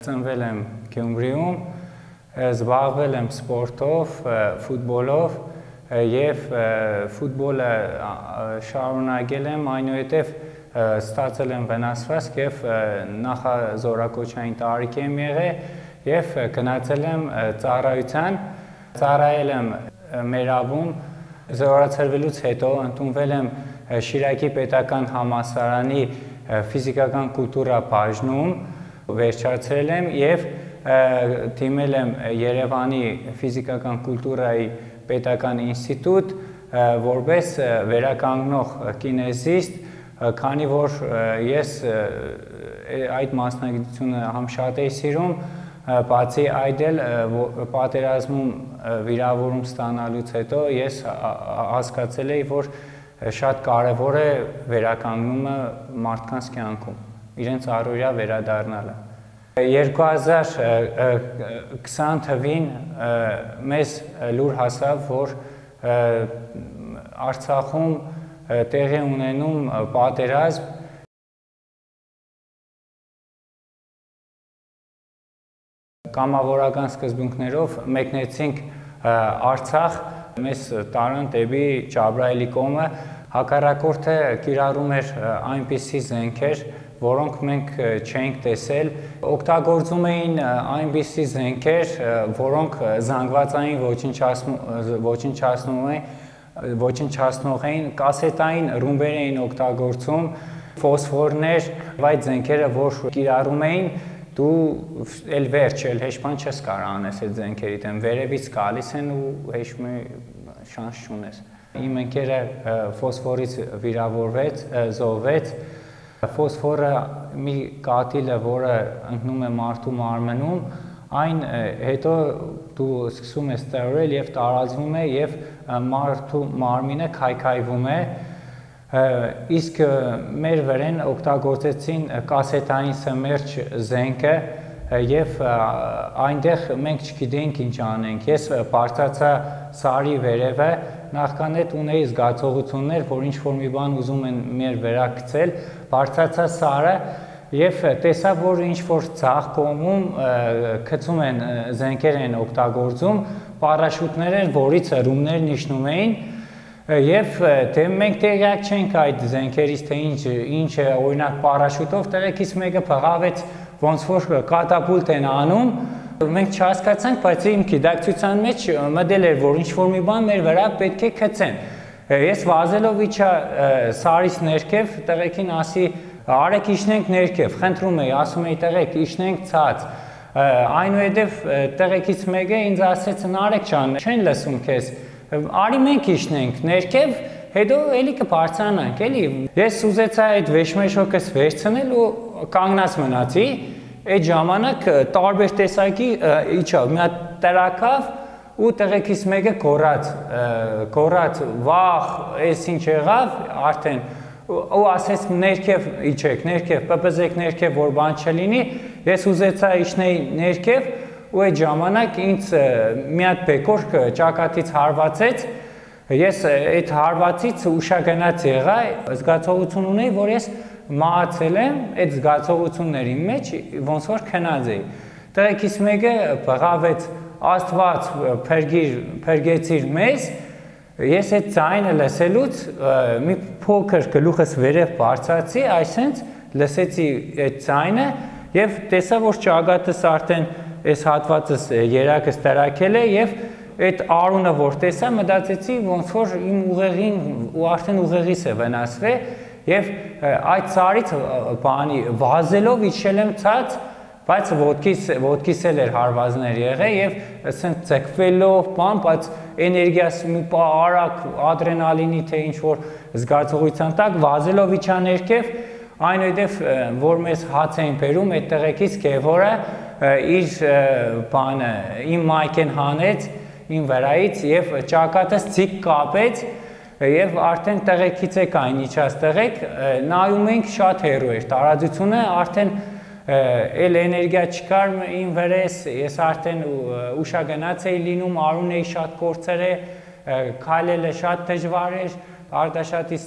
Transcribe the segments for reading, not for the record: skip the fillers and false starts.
Ծնվել եմ Գյումրիում, զբաղվել եմ սպորտով, ֆուտբոլով եւ ֆուտբոլը շարունակել եմ, այնուհետեւ ստացել եմ վնասվածք եւ նախազորակոչային տարիք եմ եղել եւ գնացել եմ ծառայության, ծառայել եմ Մերավում, զորացրվելուց հետո ընդունվել եմ Շիրակի պետական համալսարանի ֆիզիկական կուլտուրա բաժնում, վերջացրել եմ եւ դիմել եմ Երևանի ֆիզիկական կուլտուրայի պետական ինստիտուտ, որպես վերականգնող կինեզիստ, քանի որ ես այդ մասնագիտությունը համ շատ էի սիրում, բացի այդ էլ պատերազմում վիրավորում ստանալուց հետո ես հասկացել էի, որ շատ կարևոր է վերականգնումը մարդկանց կյանքում, իրենց առօրյա վերադառնալը։ 2020 թվին մեզ լուր հասավ, որ Արցախում տեղի ունենում պատերազմ, կամավորական սկզբունքներով մեկնեցինք Արցախ, մեզ տարան դեպի Ջաբրայելի կողմը, հակառակորդը կիրառում էր այնպիսի զենքեր, որոնք մենք չէինք տեսել, օգտագործում էին այնպիսի զենքեր, որոնք զանգվածային ոչնչացնող էին, կասետային ռումբեր էին օգտագործում, ֆոսֆորներ, այդ զենքերը, որ կիրառում էին, դու էլ վերջ, էլ հեշտման չես կարող անես այդ զենքերի դեմ, վերևից գալիս են ու հեշտմի շանս չունես։ Իմ ընկերը ֆոսֆորից վիրավորվեց, զոհվեց, ֆոսֆորը մի կաթիլ է, որը ընկնում է մարդու մարմնում, այն հետո դու սկսում ես տարել եւ տարածվում է եւ մարդու մարմինը քայքայվում է, իսկ մեր վրան օգտագործեցին կասետային սմերջ զենքը եւ այնտեղ մենք չգիտեինք ինչ անենք։ Ես բարձրացա սարի վերևը, նախքան այդ ունեի զգացողություններ, որ ինչ որ մի բան ուզում են մեր վրա գցել, բարձրացա սարը եւ տեսա, որ ինչ որ ցախ կողմում գցում են զենքեր են օգտագործում, պարաշուտներ են, որից հրումներն իջնում էին եւ թե մենք տեղյակ չենք այդ զենքերից, թե ինչ է, օրինակ պարաշուտով տեղեկից մեկը փղավեց, ոնց որ կատապուլտ են անում, մենք չհասկացանք, բայց իմ գիտակցության մեջ մտել էր, որ ինչ որ մի բան մեր վրա պետք է գցեն։ Ես վազելով իջա սարից ներքև, տեղեկին ասի արեք իջնենք ներքև, խնդրում էի, ասում էի տեղեք իջնենք ցած։ Այնուհետև տեղեկից մեկը ինձ ասեց նարեկ ջան, չեն լսում քեզ, արի մենք իջնենք ներքև, հետո էլի կբարձրանանք, էլի։ Ես ուզեցա այդ վեշմեշոկս վերցնել ու կանգնած մնացի, այդ ժամանակ տարբեր տեսակի իջավ, մի հատ տրակավ ու տեղեկից մեկը գոռաց, վախ, էս ինչ եղավ, արդեն ու ասեց ներքև իջեք, ներքև, պպզեք ներքև, որ բան չլինի, ես ուզեցա իջնեի ներքև ու այդ ժամանակ ինձ մի հատ բեկոր ճակատից հարվածեց, ես այդ հարվածից ուշագնաց եղա, զգացողություն ունեի, որ ես մահացել եմ, այդ զգացողությունների մեջ ոնց որ քնած էի։ Տեղեկից մեկը բղավեց, Աստված փրկեցիր մեզ, ես այդ ձայնը լսելուց մի փոքր գլուխս վերև բարձրացի, այսինքն լսեցի այդ ձայնը եւ տեսա, որ ճակատս արդեն այս հատվածս երակս տրակել է եւ այդ արունը որ տեսա, մտածեցի ոնց որ իմ ուղեղին ու արդեն ուղեղիս է վնասվել եւ այդ ծառից բանի վազելով իջել եմ ցած, բայց ոտքիս էլ էր հարվածներ եղել եւ ասենք ցկվելով բան, բայց էներգիաս մի արագ ադրենալինի թե ինչ որ զգացողության տակ վազելով իջա ներքև, այնուհետև որ մեզ հաց էին բերում այդ տեղեկից Գևորը իր բանը իմ մայքեն հանեց իմ վրայից եւ ճակատս ցիկ կապեց եւ արդեն տեղեկից եկային իջած տեղեք, նայում ենք շատ հեռու էր տարածությունը, արդեն էլ էներգիա չկար իմ վրես, ես արդեն ուշագնաց էի լինում, արուն էի շատ կորցրել, քայլելը շատ դժվար էր, Արտաշատից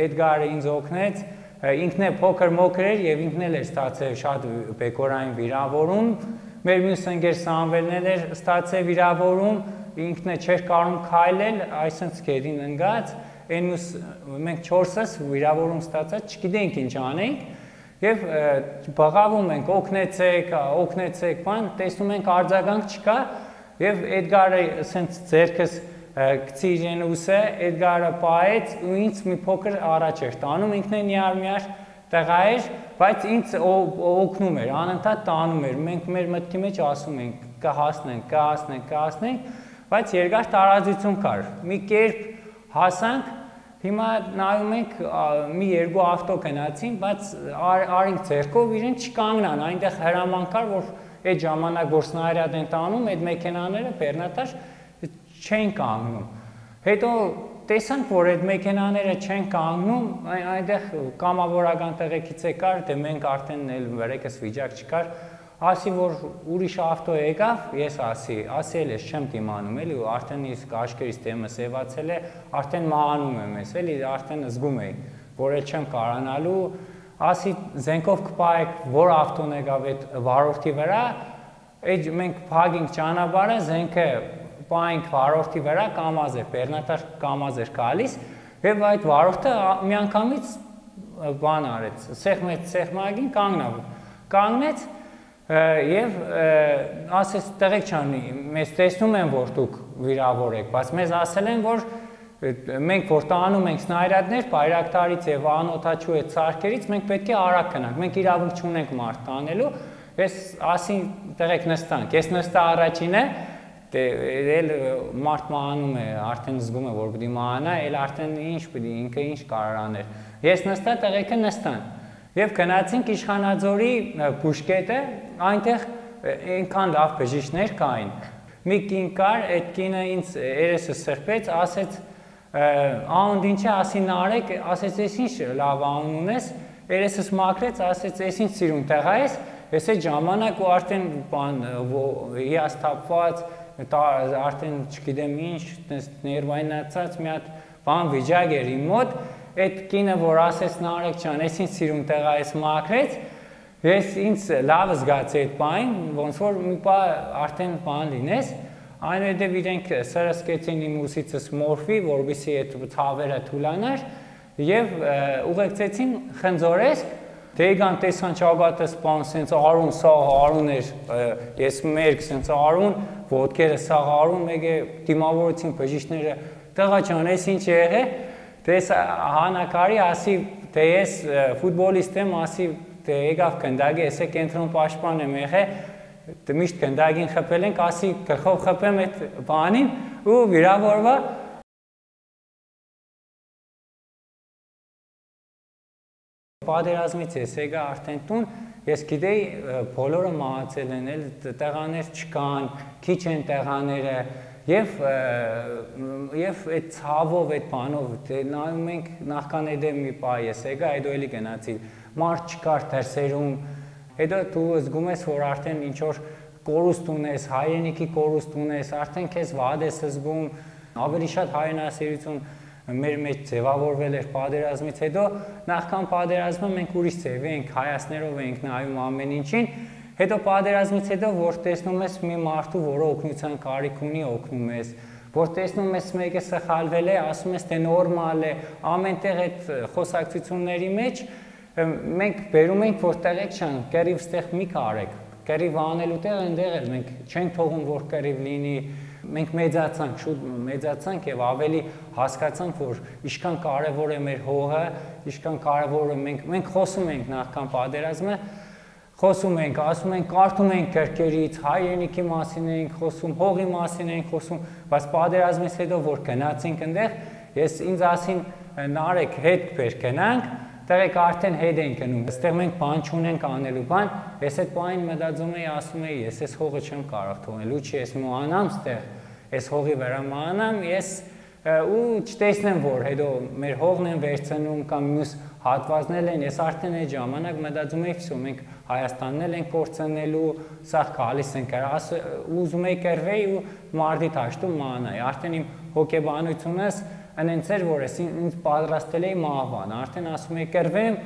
Էդգարը ինձ օգնեց, ինքն է փոքր մոքր էր եւ ինքն էլ էր ստացել շատ բեկորային վիրավորում, մեր մյուս ընկեր Սամվելն էլ էր ստացել վիրավորում, ինքն է չէր կարող քայլել, այսինքն գերին ընկած, այն մյուս մենք 4-ս վիրավորում ստացած, չգիտենք ինչ անենք, եւ բղավում ենք, օգնեցեք, բան, տեսնում ենք արձագանք չկա, եւ Էդգարը ասենց ձերքս գցի իրեն ուսը, Էդգարը պահեց ու ինձ մի փոքր առաջ էր տանում, ինքն է միար տեղա էր, բայց ինձ օգնում էր, անընդհատ տանում էր, մենք մեր մտքի մեջ ասում ենք, կհասնենք, բայց երկար տարածություն կար, մի կերպ հասանք, հիմա նայում ենք մի երկու ավտո գնացին, բայց արինք ձեռքով իրեն չկանգնան, այնտեղ հրաման կար, որ այդ ժամանակ որ սնայրատ են տանում, այդ մեքենաները բեռնատար չեն կանգնում։ Հետո տեսանք, որ այդ մեքենաները չեն կանգնում, այնտեղ կամավորական տեղեկից եկար, դե մենք արդեն վերեկս վիճակ չկար, ասի, որ ուրիշ ավտո եկավ, ես ասել ես չեմ դիմանում, էլի, ու արդեն իսկ աչքերից դեմը սևացել է, արդեն մահանում եմ ես, էլի, արդեն զգում էի, որ էլ չեմ կարանալու, ասի զենքով կպահեք, որ ավտոն եկավ այդ վարորդի վրա, այդ մենք փագինք ճանապարհը, զենքը պահենք վարորդի վրա, կամազ էր, բեռնատար կամազ էր գալիս, եւ այդ վարորդը միանգամից բան արեց, սեղմագին կանգնեց եւ ասես տեղեք չանի, մեզ տեսնում են, որ դուք վիրավոր եք, բայց մեզ ասել են, որ մենք որ տանում ենք սնայրատներ, բայրակտարից եւ անօթաչու այդ սարքերից, մենք պետք է արագ գնանք, մենք իրավունք չունենք մարդ տանելու, ես ասին տեղեք նստանք, ես նստա առաջինը, էլ մարդ մահանում է, արդեն զգում է, որ պիտի մահանա, էլ արդեն ինքը ինչ կարող աներ, ես նստա, տեղեքը նստան, եւ գնացինք Իշխանաձորի բուժկետը, այնտեղ այնքան լավ բժիշկներ կային, մի կին կար, այդ կինը ինձ երեսը սրբեց, ասեց, անդ ինչ է, ասի նարեկ, ասեց, ես ինչ լավ անուն ունես, երեսս մաքրեց, ասեց, ես ինչ սիրուն տեղա ես, ես այդ ժամանակ ու արդեն հիասթափված, արդեն չգիտեմ ինչ, ներվայնացած մի հատ բան վիճակ էր իմ մոտ, այդ կինը, որ ասեց Նարեկ ջան, ես ինձ սիրուն տեղա ես մաքրեց, ես ինձ լավ զգացի այդ բանին, ոնց որ մի բան արդեն բան լինես, այնուհետև իրենք սրսկեցին իմ ուսիցս մորֆի, որովհետեւ այդ ցավերը թուլանար, եւ ուղեկցեցին Խնձորեսկ, Դեգան տեսան ճակատը սպան, սենց արուն, սաղ արուն էր, ես մերկ սենց արուն, ոտքերը սաղ արուն, մեկ է դիմավորեցին բժիշկները, տղա ջան, ես ինչ եղե, դես հանակարի, ասի, թե ես ֆուտբոլիստ եմ, ասի, թե եկավ կնդագի, ես է կենտրոն պաշտպան եմ եղե, միշտ կնդագին խփել ենք, ասի, գլխով խփեմ այդ բանին, ու վիրավորվա, Պատերազմից ես եկա արդեն տուն, ես գիտեի բոլորը մահացել են, տեղաներ չկան, քիչ են տեղաները, եւ այդ ցավով, այդ բանով, նայում ենք նախքան էդ մի պա ես եկա, հետո էլի գնացի, մարդ չկար դերսերում, հետո դու զգում ես, որ արդեն ինչ որ կորուստ ունես, հայրենիքի կորուստ ունես, արդեն քեզ վատ ես զգում, ավելի շատ հայրենասիրություն մեր մեջ ձևավորվել էր պատերազմից հետո, նախքան պատերազմը մենք ուրիշ ձև ենք, հայացներով ենք նայում ամեն ինչին, հետո պատերազմից հետո, որ տեսնում ես մի մարդու, որը օգնության կարիք ունի, օգնում ես, որ տեսնում ես մեկը սխալվել է, ասում ես թե նորմալ է, ամենտեղ այդ խոսակցությունների մեջ մենք բերում ենք, որ տեղեք չան, կերիվ ստեղ մի կարեք, կերիվ անելու տեղ այնտեղ էլ մենք չենք թողում, որ կերիվ լինի, մենք մեծացանք, շուտ մեծացանք եւ ավելի հասկացանք, որ ինչքան կարեւոր է մեր հողը, ինչքան կարեւոր է մենք խոսում ենք նախքան պատերազմը, խոսում ենք, ասում ենք, կարդում ենք գրքերից, հայրենիքի մասին ենք խոսում, հողի մասին ենք խոսում, բայց պատերազմից հետո որ գնացինք այնտեղ, ես ինձ ասին նարեկ հետ բեր գնանք, տեղեք արդեն հետ ենք գնում, այստեղ մենք բան չունենք անելու բան, ես այդ բանին մտածում էի, ասում էի, ես այս հողը չեմ կարող թողնելու, չի ես մոհանամ ստեղ, այս հողի վրա մոհանամ, ես ու չտեսնեմ, որ հետո մեր հողն են վերցնում կամ մյուս հատվածներ են, ես արդեն այդ ժամանակ մտածում էի, վсё, մենք Հայաստանն էլ ենք փորձենելու, սաղ գալիս ենք, ուզում էի կերվեի ու մարտի դաշտում մահանայի, արդեն իմ հոգեբանությունս այնց էր, որ ես ինձ պատրաստել էի մահվան, արդեն ասում էի կերվեմ,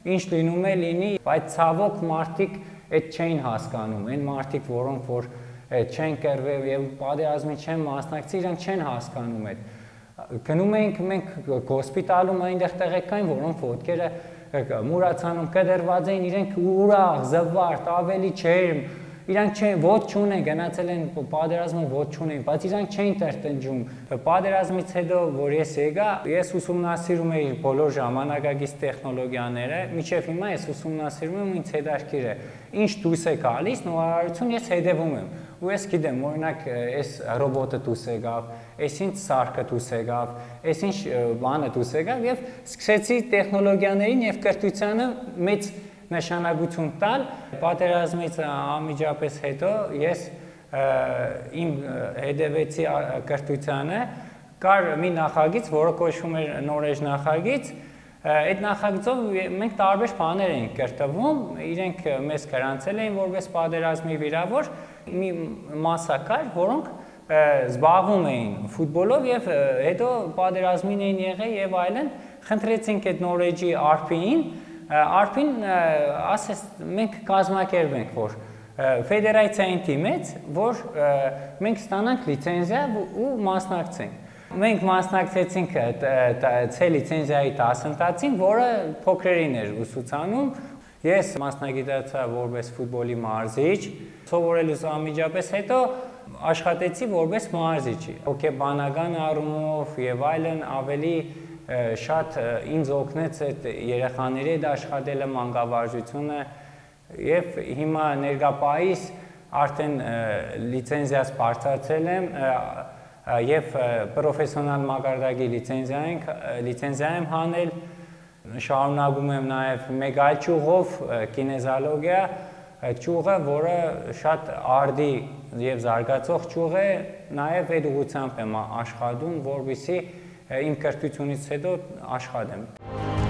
ինչ լինում է լինի, բայց ցավոք մարդիկ այդ չեն հասկանում, այն մարդիկ, որոնք որ չեն կռվել եւ պատերազմի չեն մասնակցի, իրանք չեն հասկանում այդ։ Գնում ենք մենք հոսպիտալում այնտեղ տեղեկ կային, որոնք ոտքերը մուրացանում կդրված էին, իրենք ուրախ, զվարթ, ավելի ջերմ, իրանք չեն ոտ չունեն, գնացել են պատերազմը ոտ չունեն, բայց իրանք չէին տրտնջում։ Պատերազմից հետո, որ ես եկա, ես ուսումնասիրում էի բոլոր ժամանակակից տեխնոլոգիաները, մինչև հիմա ես ուսումնասիրում եմ, ինձ հետաքրքիր է։ Ինչ դուրս է գալիս, նորարարություն ես հետևում եմ։ Ու ես գիտեմ, օրինակ, այս ռոբոտը դուրս եկավ, այս ինչ սարքը դուրս եկավ, այս ինչ բանը դուրս եկավ եւ սկսեցի տեխնոլոգիաներին եւ կրթությանը մեծ նշանակություն տալ։ Պատերազմից անմիջապես հետո ես իմ հետևեցի կրթությանը, կար մի նախագիծ, որը կոչվում էր նորեջ նախագիծ։ Այդ նախագծով մենք տարբեր բաներ էինք կրթվում, իրենք մեզ գրանցել էին որպես պատերազմի վիրավոր, մի մասա կար, որոնք զբաղվում էին ֆուտբոլով եւ հետո պատերազմին էին եղել եւ այլն։ Խնդրեցինք այդ նորեջի արփին, արփին ասես մենք կազմակերպենք, որ ֆեդերացիային դիմեց, որ մենք ստանանք լիցենզիա ու մասնակցենք։ Մենք մասնակցեցինք C լիցենզիայի դասընթացին, որը փոքրերին էր ուսուցանում։ Ես մասնագիտացա որպես ֆուտբոլի մարզիչ, սովորելուց անմիջապես հետո աշխատեցի որպես մարզիչ։ Հոգեբանական առումով եւ այլն ավելի շատ ինձ օգնեց այդ երեխաների հետ աշխատելը, մանկավարժությունը եւ հիմա ներկայիս արդեն լիցենզիաս բարձրացել եմ եւ պրոֆեսիոնալ մակարդակի լիցենզիա եմ հանել, շարունակում եմ նաեւ մեկ այլ ճյուղով կինեզոլոգիա, ճյուղը, որը շատ արդի եւ զարգացող ճյուղ է, նաեւ այդ ուղղությամբ եմ աշխատում, որպեսզի իմ կրթությունից հետո աշխատեմ։